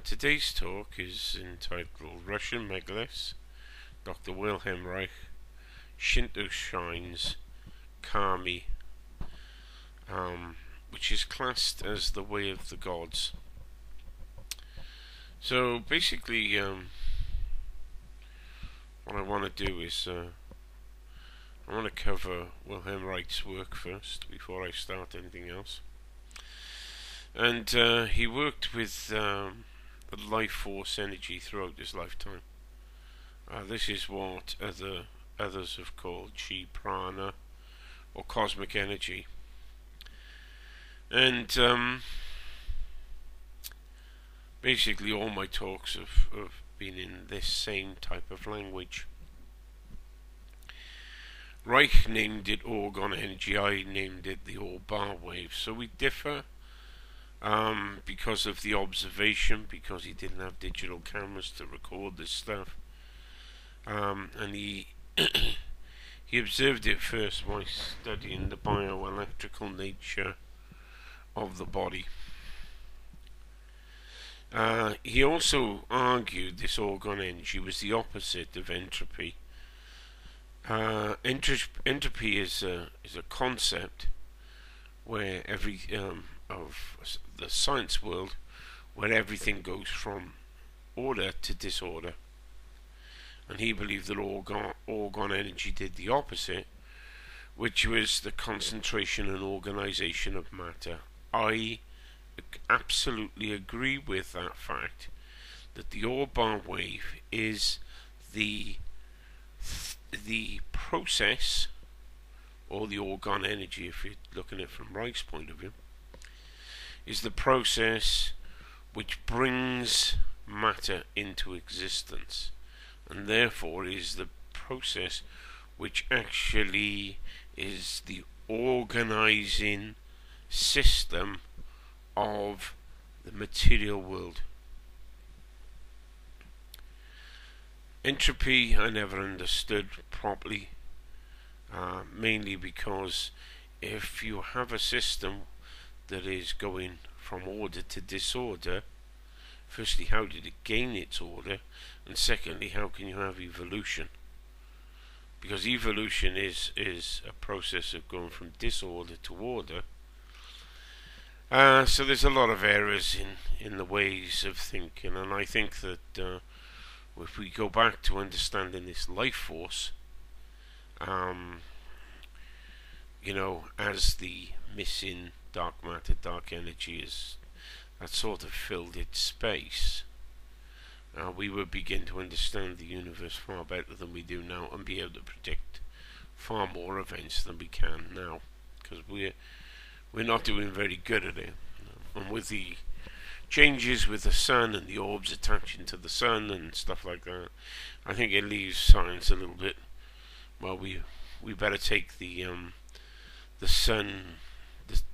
Today's talk is entitled Russian Megaliths, Dr. Wilhelm Reich, Shinto Shrines, Kami, which is classed as the way of the gods. So basically, what I want to do is I want to cover Wilhelm Reich's work first before I start anything else. And he worked with the life force energy throughout his lifetime. This is what others have called Prana or cosmic energy. And basically all my talks have been in this same type of language. Reich named it orgone energy, I named it the all-bar wave. So we differ because of the observation, because he didn't have digital cameras to record this stuff. And he he observed it first by studying the bioelectrical nature of the body. He also argued this orgone energy was the opposite of entropy. Entropy is a concept where of the science world, where everything goes from order to disorder, and he believed that orgone energy did the opposite, which was the concentration and organization of matter. I absolutely agree with that fact, that the all-bar wave is the process, or the orgone energy, if you're looking at it from Reich's point of view, is the process which brings matter into existence, and therefore is the process which actually is the organizing system of the material world. Entropy I never understood properly, mainly because if you have a system that is going from order to disorder, firstly, how did it gain its order? And secondly, how can you have evolution? Because evolution is a process of going from disorder to order. So there's a lot of errors in the ways of thinking, and I think that if we go back to understanding this life force, as the missing dark matter, dark energy that sort of filled its space, we would begin to understand the universe far better than we do now, and be able to predict far more events than we can now, because we're not doing very good at it. And with the changes with the sun and the orbs attaching to the sun and stuff like that, I think it leaves science a little bit, well, we better take the sun,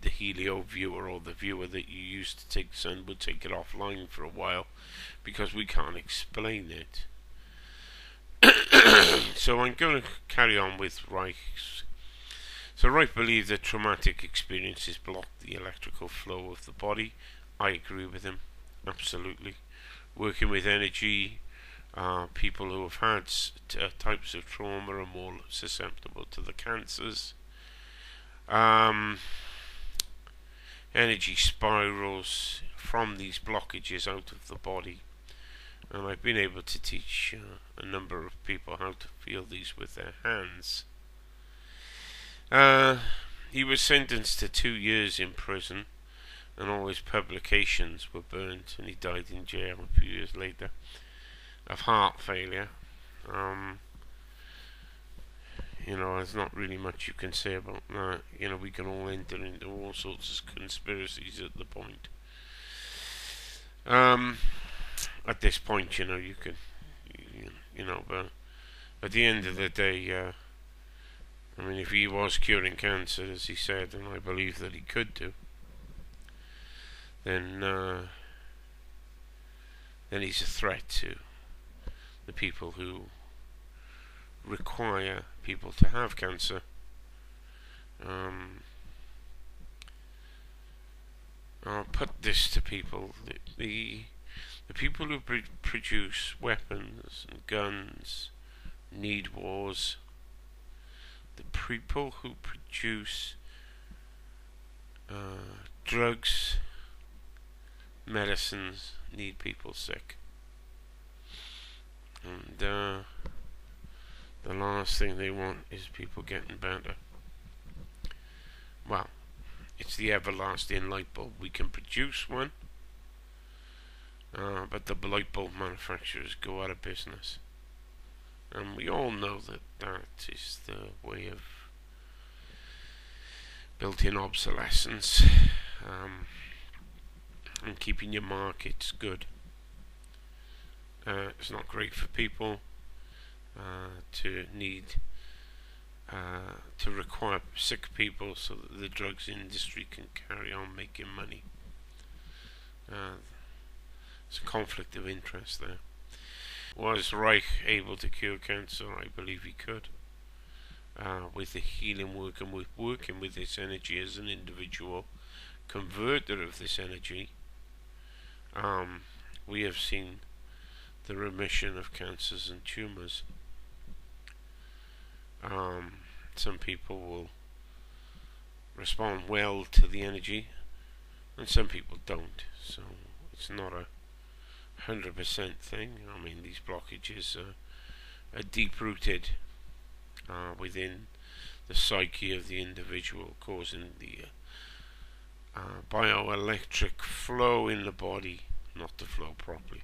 the helio viewer, or the viewer that you used to take the sun, we'll take it offline for a while, because we can't explain it. So I'm going to carry on with Reich's. So Reich believed that traumatic experiences block the electrical flow of the body. I agree with him, absolutely. Working with energy, people who have had types of trauma are more susceptible to the cancers. Energy spirals from these blockages out of the body, and I've been able to teach a number of people how to feel these with their hands. He was sentenced to 2 years in prison, and all his publications were burnt, and he died in jail a few years later of heart failure. There's not really much you can say about that. We can all enter into all sorts of conspiracies at the point. At this point, you could, but at the end of the day, if he was curing cancer, as he said, and I believe that he could do, then he's a threat to the people who require people to have cancer. I'll put this to people: the The people who produce weapons and guns need wars. The people who produce drugs, medicines, need people sick. And the last thing they want is people getting better. Well, it's the everlasting light bulb. We can produce one, but the light bulb manufacturers go out of business. And we all know that that is the way of built-in obsolescence, and keeping your markets good. It's not great for people to require sick people so that the drugs industry can carry on making money. It's a conflict of interest there. Was Reich able to cure cancer? I believe he could. With the healing work and with working with this energy as an individual converter of this energy, we have seen the remission of cancers and tumours. Some people will respond well to the energy, and some people don't. So it's not a 100% thing. I mean, these blockages are deep-rooted within the psyche of the individual, causing the bioelectric flow in the body not to flow properly.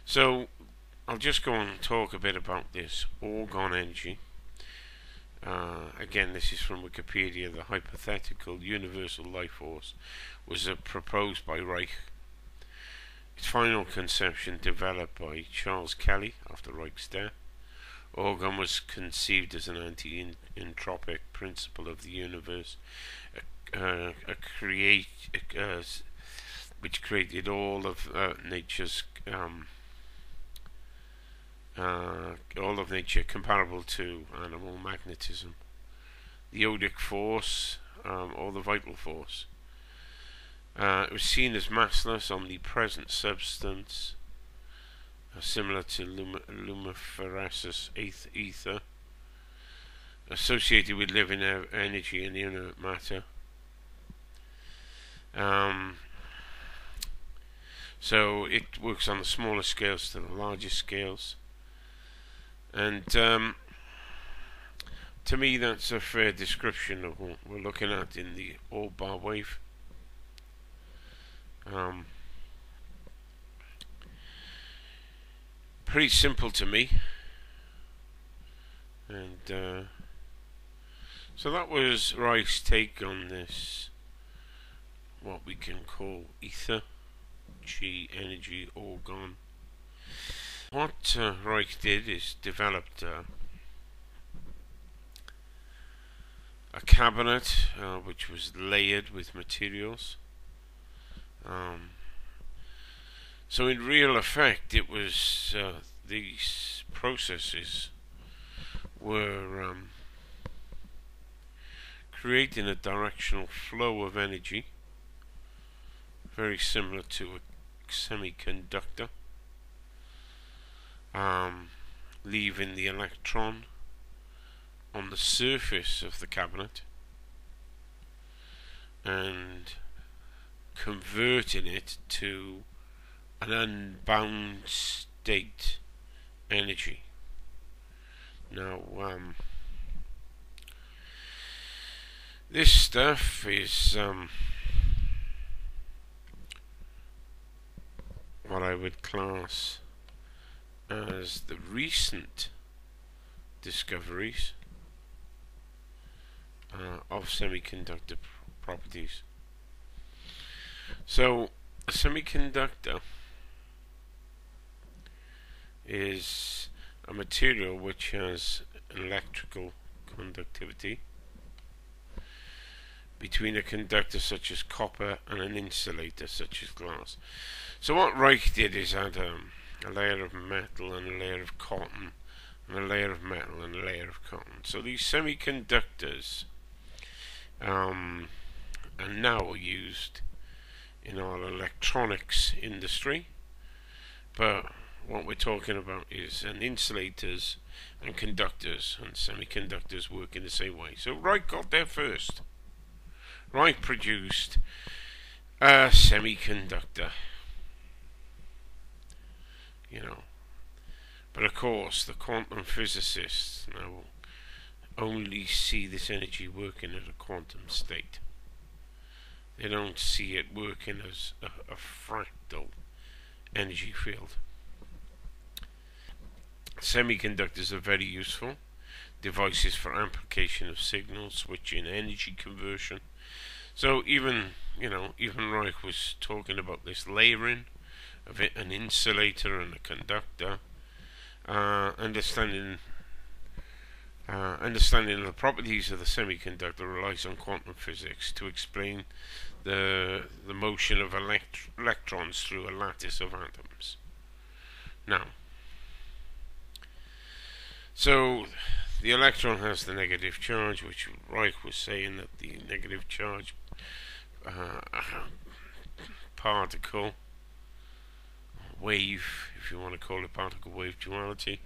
So I'll just go on and talk a bit about this orgone energy. Again, this is from Wikipedia. The hypothetical universal life force was proposed by Reich. Its final conception developed by Charles Kelly after Reich's death. Orgone was conceived as an anti-entropic principle of the universe, which created all of nature's all of nature comparable to animal magnetism, the odic force, or the vital force. It was seen as massless, omnipresent substance, similar to lumiferous ether, associated with living energy and inert matter. So it works on the smaller scales to the larger scales. And to me, that's a fair description of what we're looking at in the all-bar wave. Pretty simple to me. And so that was Reich's take on this, what we can call ether, chi, energy, orgone. What Reich did is developed a cabinet which was layered with materials. So in real effect, it was these processes were creating a directional flow of energy, very similar to a semiconductor. Leaving the electron on the surface of the cabinet and converting it to an unbound state energy. Now, this stuff is what I would class as the recent discoveries of semiconductor properties. So a semiconductor is a material which has electrical conductivity between a conductor such as copper and an insulator such as glass. So what Reich did is add a layer of metal and a layer of cotton, and a layer of metal and a layer of cotton. So these semiconductors are now used in our electronics industry, but what we're talking about is insulators and conductors, and semiconductors work in the same way. So Reich got there first. Reich produced a semiconductor, but of course the quantum physicists now only see this energy working at a quantum state. They don't see it working as a fractal energy field. Semiconductors are very useful devices for amplification of signals, switching, energy conversion. So even Reich was talking about this layering of it, an insulator and a conductor, understanding the properties of the semiconductor relies on quantum physics to explain the motion of electrons through a lattice of atoms. Now, so the electron has the negative charge, which Reich was saying that the negative charge particle wave, if you want to call it particle wave duality,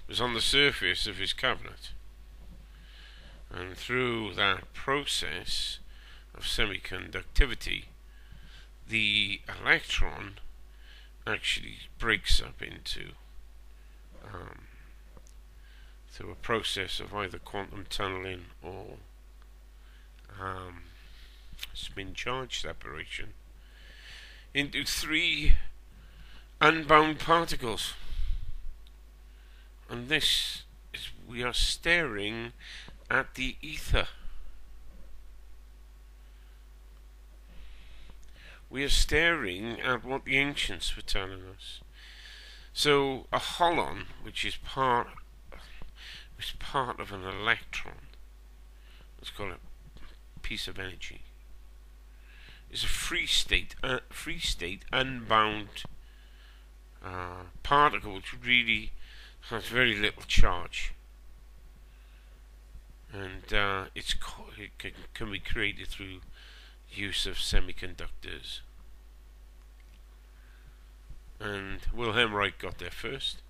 was on the surface of his cabinet. And through that process of semiconductivity, the electron actually breaks up into through a process of either quantum tunneling or spin charge separation into three unbound particles. And this is, we are staring at the ether. We are staring at what the ancients were telling us. So a holon, which is part of an electron, let's call it a piece of energy, is a free state unbound particle which really has very little charge, and it can be created through use of semiconductors. And Wilhelm Reich got there first,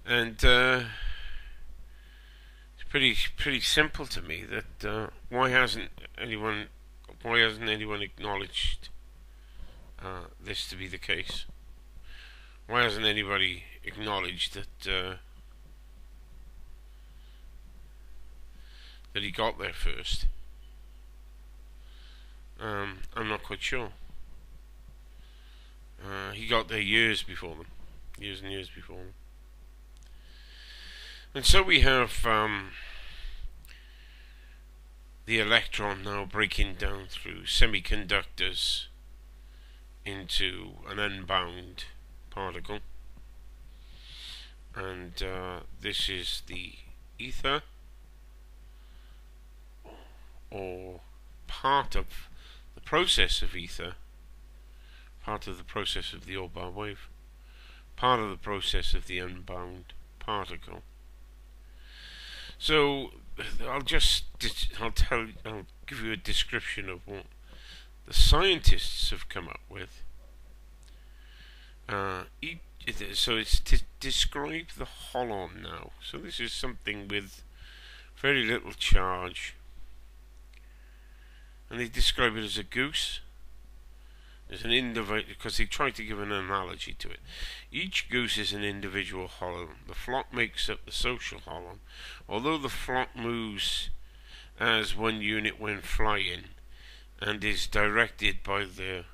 and it's pretty simple to me that why hasn't anyone acknowledged this to be the case? Why hasn't anybody acknowledged that that he got there first? I'm not quite sure. He got there years before them, years and years before them. And so we have the electron now breaking down through semiconductors into an unbound particle, and this is the ether, or part of the process of ether, part of the process of the Aubar wave, part of the process of the unbound particle. So I'll give you a description of what the scientists have come up with. So it's to describe the holon now. So this is something with very little charge, and they describe it as a goose. As an individual, because they try to give an analogy to it. Each goose is an individual holon. The flock makes up the social holon. Although the flock moves as one unit when flying, and is directed by the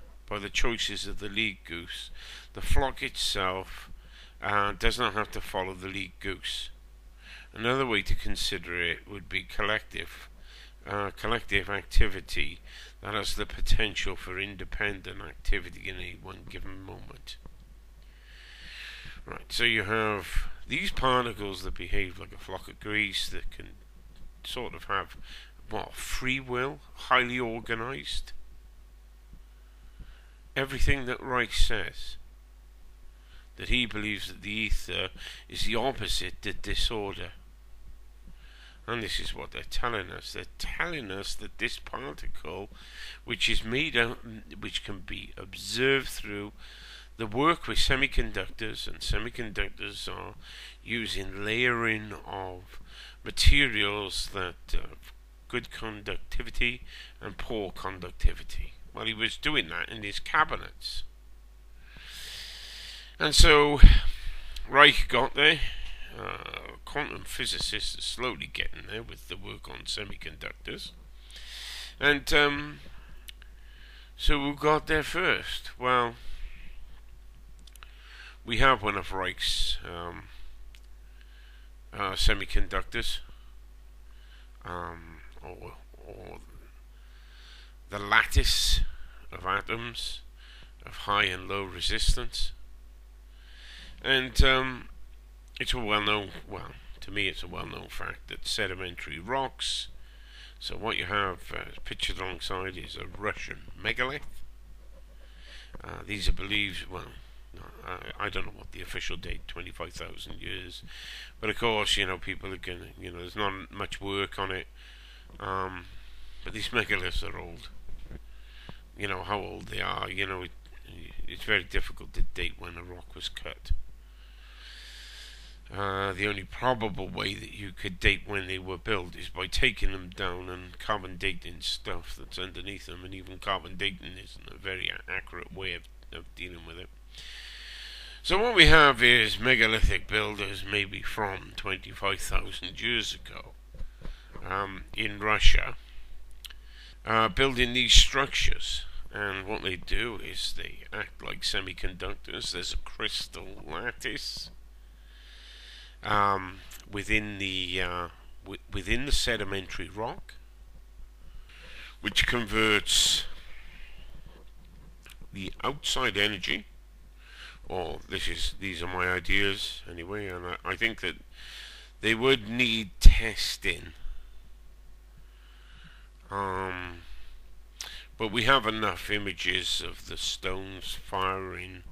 choices of the lead goose, the flock itself does not have to follow the lead goose. Another way to consider it would be collective activity that has the potential for independent activity in any one given moment. Right, so you have these particles that behave like a flock of geese, that can sort of have free will, highly organized. Everything that Reich says, that he believes that the ether is the opposite to disorder. And this is what they're telling us. They're telling us that this particle, which is made out, which can be observed through the work with semiconductors, and semiconductors are using layering of materials that have good conductivity and poor conductivity. Well, he was doing that in his cabinets. And so Reich got there. Quantum physicists are slowly getting there with the work on semiconductors. And so who got there first? Well, we have one of Reich's semiconductors, or the lattice of atoms of high and low resistance. And it's a well-known, to me it's a well-known fact that sedimentary rocks, so what you have pictured alongside is a Russian megalith. These are believed, I don't know what the official date, 25,000 years, but of course, people are going to, there's not much work on it, but these megaliths are old. How old they are, it's very difficult to date when a rock was cut. The only probable way that you could date when they were built is by taking them down and carbon dating stuff that's underneath them, and even carbon dating isn't a very accurate way of dealing with it. So what we have is megalithic builders maybe from 25,000 years ago in Russia building these structures. And what they do is they act like semiconductors. There's a crystal lattice within the sedimentary rock, which converts the outside energy. Or these are my ideas anyway, and I think that they would need testing. But we have enough images of the stones firing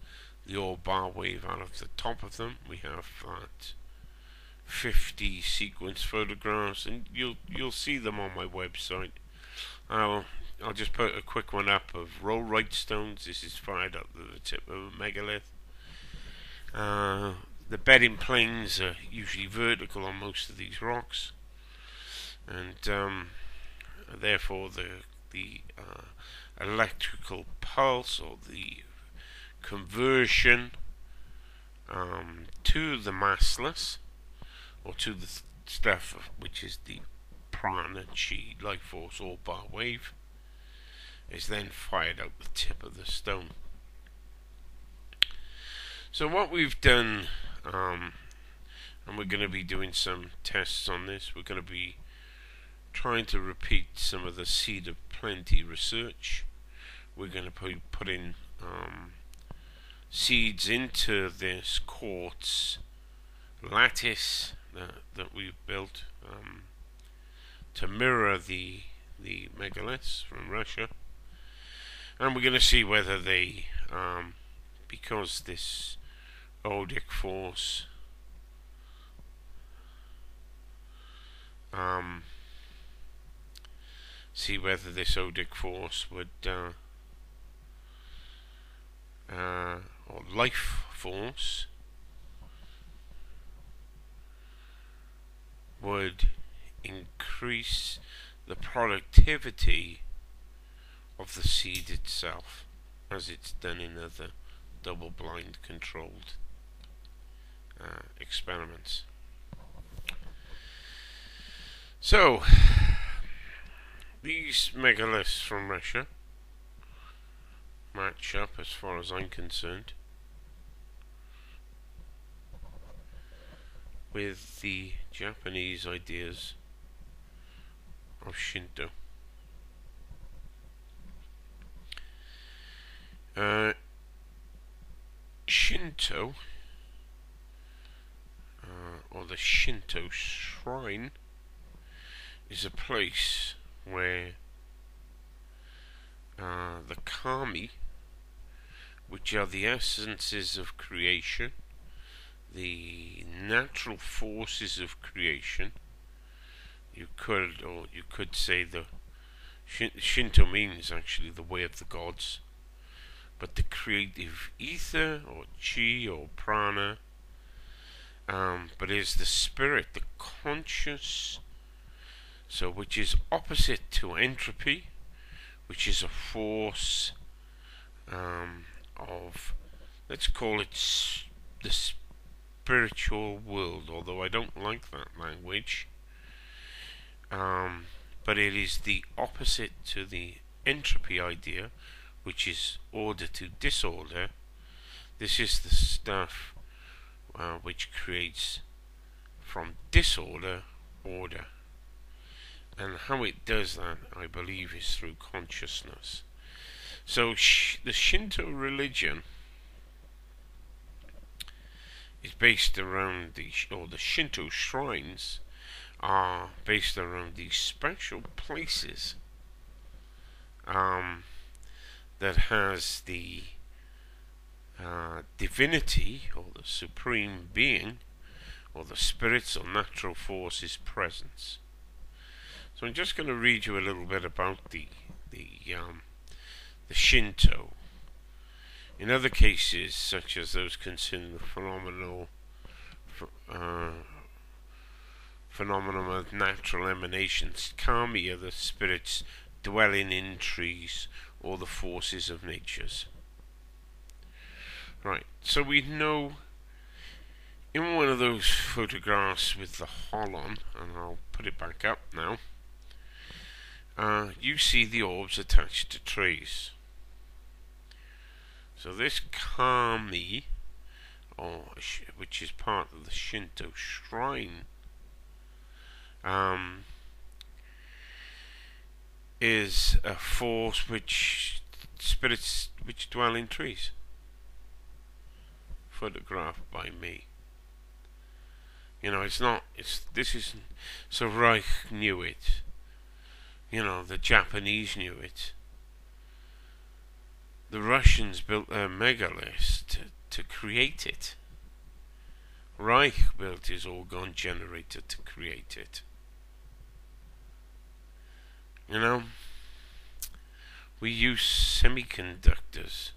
the ore-bar wave out of the top of them. We have 50 sequence photographs, and you'll see them on my website. I'll just put a quick one up of rollright stones. This is fired up the tip of a megalith. The bedding planes are usually vertical on most of these rocks, and therefore the electrical pulse, or the conversion to the massless, or to the stuff which is the Prana, chi, life force, or bar wave, is then fired out the tip of the stone. So what we've done, and we're going to be doing some tests on this, we're going to be trying to repeat some of the Seed of Plenty research. We're going to be putting seeds into this quartz lattice that we've built to mirror the megaliths from Russia, and we're going to see whether they, because this odic force see whether this odic force would or life force would increase the productivity of the seed itself, as it's done in other double-blind controlled experiments. So these megaliths from Russia match up, as far as I'm concerned, with the Japanese ideas of Shinto. Shinto, or the Shinto shrine, is a place where the kami, which are the essences of creation, the natural forces of creation, you could say the Shinto means actually the way of the gods, but the creative ether or chi or prana, but is the spirit, the conscious, so which is opposite to entropy, which is a force of, let's call it the spiritual world, although I don't like that language. But it is the opposite to the entropy idea, which is order to disorder. This is the stuff which creates from disorder order. And how it does that, I believe, is through consciousness. So the Shinto religion is based around the Shinto shrines are based around these special places that has the divinity or the supreme being or the spirits or natural forces presence. So I'm just going to read you a little bit about the Shinto. In other cases, such as those concerning the phenomenon of natural emanations, kami are the spirits dwelling in trees or the forces of natures. Right, so we know in one of those photographs with the holon, and I'll put it back up now, you see the orbs attached to trees. So this kami, which is part of the Shinto shrine, is a force which spirits which dwell in trees. Photographed by me. You know, this isn't. So Reich knew it. You know, the Japanese knew it. The Russians built their megaliths to create it. Reich built his orgone generator to create it. You know, we use semiconductors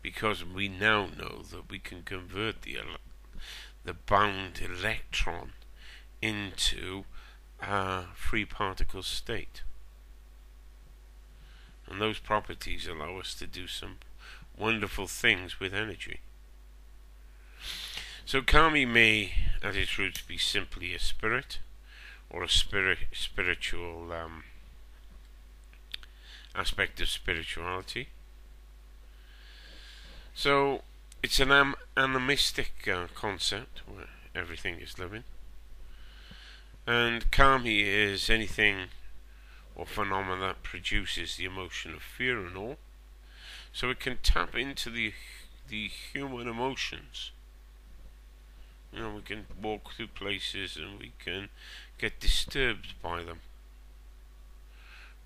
because we now know that we can convert the bound electron into a free particle state. And those properties allow us to do some wonderful things with energy. So kami may, at its roots, be simply a spirit, or a spiritual aspect of spirituality. So it's an animistic concept where everything is living, and kami is anything or phenomena that produces the emotion of fear and awe. So it can tap into the human emotions. You know, we can walk through places and we can get disturbed by them.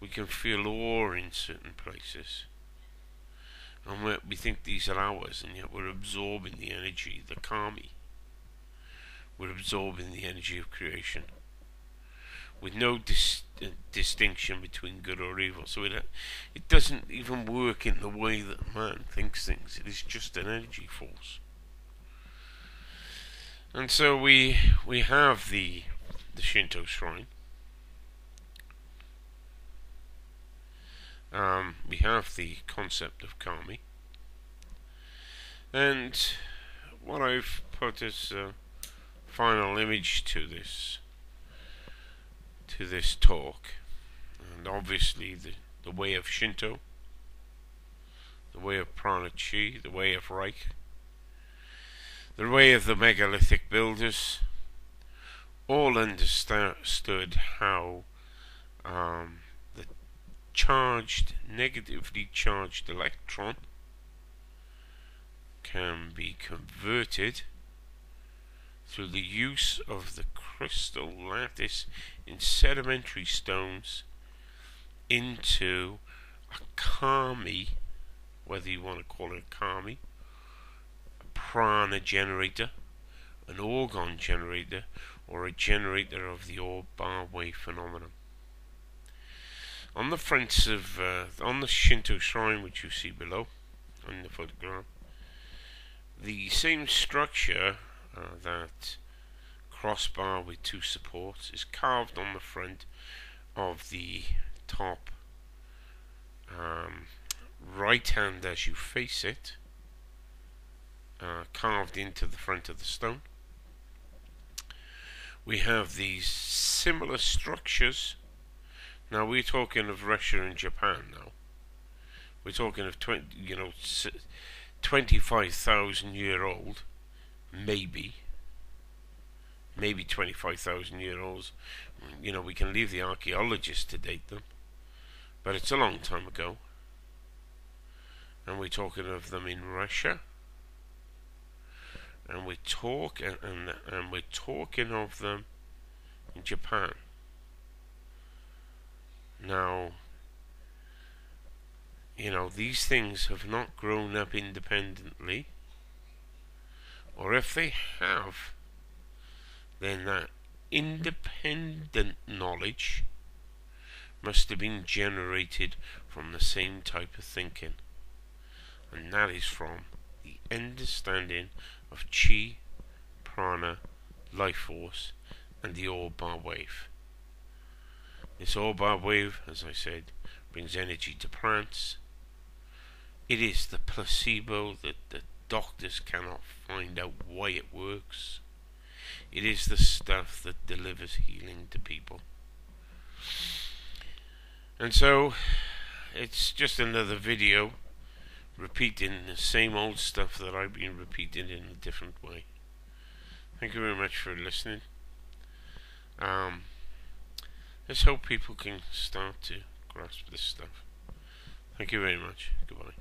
We can feel awe in certain places. And we think these are ours, and yet we're absorbing the energy, the kami. We're absorbing the energy of creation, with no distinction between good or evil. So it doesn't even work in the way that man thinks things. It is just an energy force. And so we have the Shinto shrine. We have the concept of kami. And what I've put as a final image to this talk, and obviously the way of Shinto, the way of Prana Chi, the way of Reich, the way of the megalithic builders, all understood how the negatively charged electron can be converted through the use of the crystal lattice in sedimentary stones into a kami, whether you want to call it a kami, a prana generator, an orgone generator, or a generator of the orb-bar wave phenomenon. On the fronts of, on the Shinto shrine, which you see below on the photograph, the same structure, that crossbar with two supports, is carved on the front of the top right hand as you face it, carved into the front of the stone. We have these similar structures. Now we're talking of Russia and Japan now. We're talking of 25,000 year old, maybe 25,000 year olds. We can leave the archaeologists to date them, but it's a long time ago. And we're talking of them in Russia, and we're talking of them in Japan. Now, these things have not grown up independently, or if they have, then that independent knowledge must have been generated from the same type of thinking, and that is from the understanding of chi, prana, life force, and the orb-bar wave. This orb-bar wave, as I said, brings energy to plants. It is the placebo that the doctors cannot find out why it works. It is the stuff that delivers healing to people. And so, it's just another video repeating the same old stuff that I've been repeating in a different way. Thank you very much for listening. Let's hope people can start to grasp this stuff. Thank you very much. Goodbye.